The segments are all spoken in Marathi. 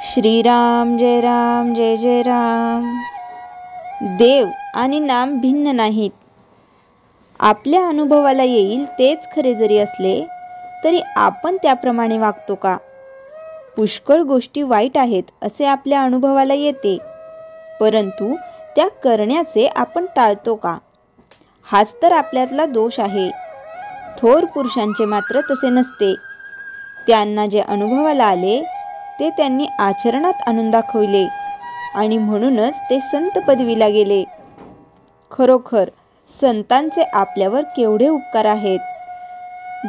श्रीराम जय जय राम. देव आणि नाम भिन्न नाहीत. आपल्या अनुभवाला येईल तेच खरे जरी असले तरी आपण त्याप्रमाणे वागतो का? पुष्कळ गोष्टी वाईट आहेत असे आपल्या अनुभवाला येते, परंतु त्या करण्याचे आपण टाळतो का? हाच तर आपल्यातला दोष आहे. थोर पुरुषांचे मात्र तसे नसते. त्यांना जे अनुभवाला आले ते त्यांनी आचरणात आणून दाखविले आणि म्हणूनच ते संत पदवीला गेले. खरोखर संतांचे आपल्यावर केवढे उपकार आहेत.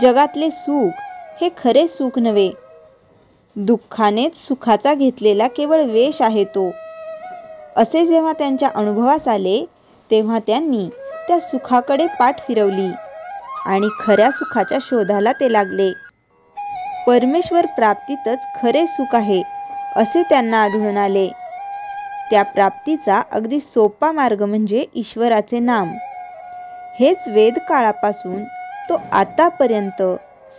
जगातले सुख हे खरे सुख नव्हे, दुःखानेच सुखाचा घेतलेला केवळ वेश आहे तो. असे जेव्हा त्यांच्या अनुभवास आले तेव्हा त्यांनी त्या सुखाकडे पाठ फिरवली आणि खऱ्या सुखाच्या शोधाला ते लागले. परमेश्वर प्राप्तीतच खरे सुख आहे असे त्यांना आढळून आले. त्या प्राप्तीचा अगदी सोपा मार्ग म्हणजे ईश्वराचे नाम. हेच वेद काळापासून तो आतापर्यंत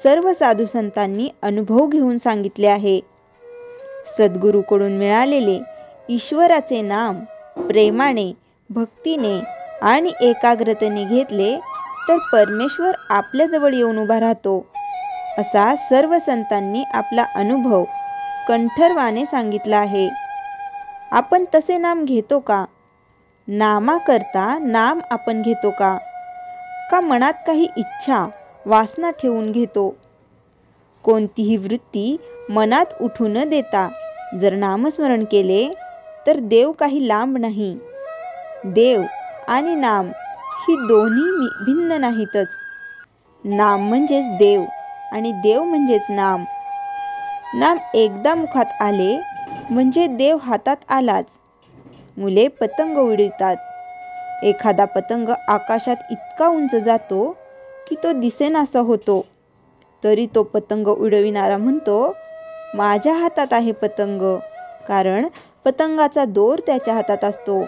सर्व साधू संतांनी अनुभव घेऊन सांगितले आहे. सद्गुरूकडून मिळालेले ईश्वराचे नाम प्रेमाने, भक्तीने आणि एकाग्रतेने घेतले तर परमेश्वर आपल्याजवळ येऊन उभा राहतो, असा सर्व संतांनी आपला अनुभव कंठर्वाने सांगितला आहे. आपण तसे नाम घेतो का? नामाकरता नाम आपण घेतो का? का मनात काही इच्छा, वासना ठेवून घेतो? कोणतीही वृत्ती मनात उठू न देता जर नामस्मरण केले तर देव काही लांब नाही. देव आणि नाम ही दोन्ही भिन्न नाहीतच. नाम म्हणजेच देव आणि देव म्हणजेच नाम. नाम एकदा मुखात आले म्हणजे देव हातात आलाच. मुले पतंग उडवितात. एखादा पतंग आकाशात इतका उंच जातो की तो दिसेनासा होतो, तरी तो पतंग उडविणारा म्हणतो, माझ्या हातात आहे पतंग, कारण पतंगाचा दोर त्याच्या हातात असतो.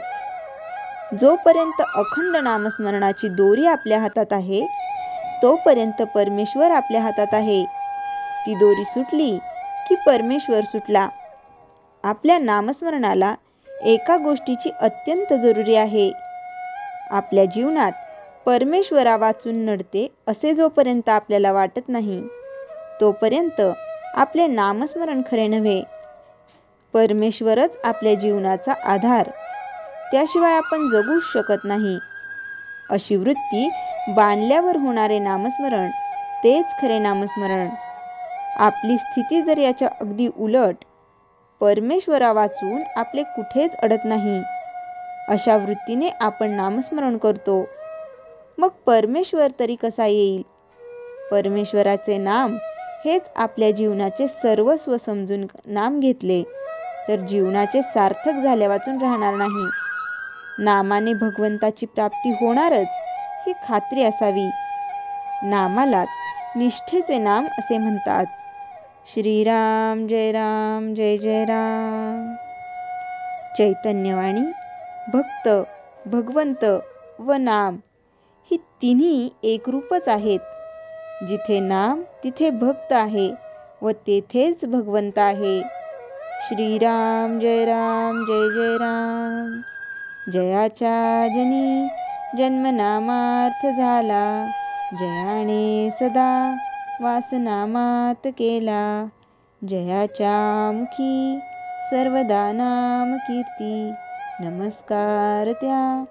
जोपर्यंत अखंड नामस्मरणाची दोरी आपल्या हातात आहे तोपर्यंत परमेश्वर आपल्या हातात आहे. ती दोरी सुटली की परमेश्वर सुटला. आपल्या नामस्मरणाला एका गोष्टीची अत्यंत जरुरी आहे. आपल्या जीवनात परमेश्वरा वाचून नडते असे जोपर्यंत आपल्याला वाटत नाही तोपर्यंत आपले नामस्मरण खरे नव्हे. परमेश्वरच आपल्या जीवनाचा आधार, त्याशिवाय आपण जगूच शकत नाही. अशी वृत्ती बांधल्यावर होणारे नामस्मरण तेच खरे नामस्मरण. आपली स्थिती जर याच्या अगदी उलट, परमेश्वरा वाचून आपले कुठेच अडत नाही, अशा वृत्तीने आपण नामस्मरण करतो, मग परमेश्वर तरी कसा येईल? परमेश्वराचे नाम हेच आपल्या जीवनाचे सर्वस्व समजून नाम घेतले तर जीवनाचे सार्थक झाल्या वाचून राहणार नाही. नामाने भगवंताची प्राप्ती होणारच ही खात्री असावी. नामालाच निष्ठेचे नाम असे म्हणतात. श्रीराम जय जय राम. चैतन्यवाणी, भक्त, भगवंत व नाम ही तिन्ही एकरूपच आहेत. जिथे नाम तिथे भक्त आहे व तेथेच भगवंत आहे. श्रीराम जय जय राम. जयाच्या जनी जन्मनामार्थ झाला, जयाने सदा वासनामात केला. जयाच्या मुखी सर्वदा नाम कीर्ती, नमस्कार त्या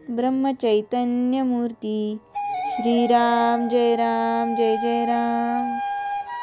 ब्रह्मचैतन्य मूर्ती. श्रीराम जय जय राम.